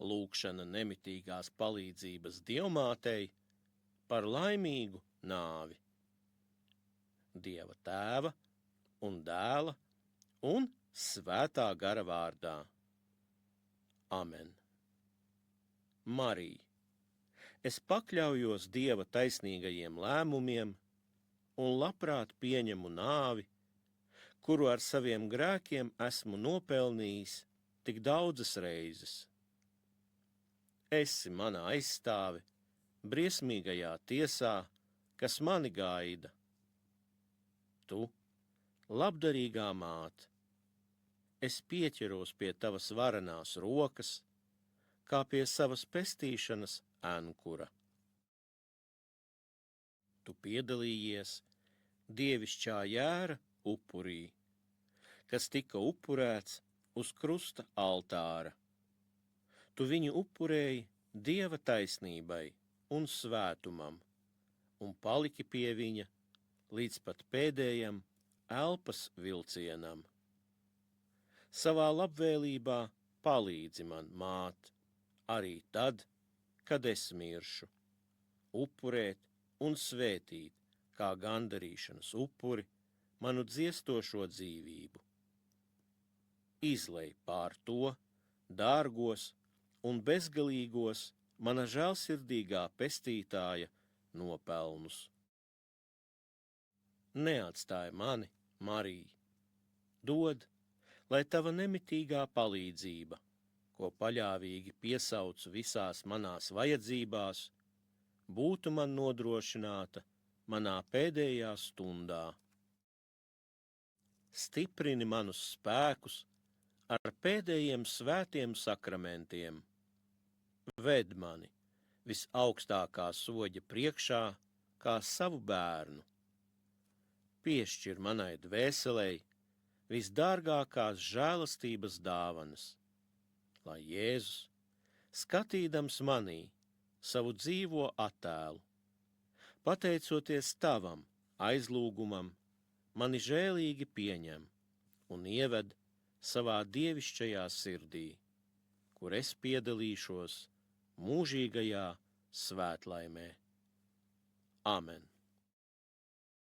lūgšana nemitīgās palīdzības Dievmātei par laimīgu nāvi. Dieva Tēva un Dēla un Svētā gara vārdā. Amen. Marija, es pakļaujos Dieva taisnīgajiem lēmumiem un labprāt pieņemu nāvi, kuru ar saviem grēkiem esmu nopelnījis tik daudzas reizes. Esi mana aizstāve briesmīgajā tiesā, kas mani gaida. Tu, labdarīgā māte, es pieķeros pie tavas varenās rokas, kā pie savas pestīšanas ankura. Tu piedalījies dievišķā jēra upurī, kas tika upurēts uz krusta altāra. Tu viņu upurēji Dieva taisnībai un svētumam, un paliki pie viņa līdz pat pēdējam elpas vilcienam. Savā labvēlībā palīdzi man, māt, arī tad, kad es miršu, upurēt un svētīt, kā gandarīšanas upuri, manu dziestošo dzīvību. Izlej pār to dārgos un bezgalīgos mana žēlsirdīgā pestītāja nopelnus. Neatstāj mani, Marija, dod, lai tava nemitīgā palīdzība, ko paļāvīgi piesaucu visās manās vajadzībās, būtu man nodrošināta manā pēdējā stundā. Stiprini manus spēkus ar pēdējiem svētiem sakramentiem. Ved mani visaugstākā soļa priekšā kā savu bērnu. Piešķir manai dvēselei visdārgākās žēlastības dāvanas, lai Jēzus, skatīdams manī savu dzīvo attēlu, pateicoties tavam aizlūgumam, mani žēlīgi pieņem un ieved savā dievišķajā sirdī, kur es piedalīšos mūžīgajā svētlaimē. Amen.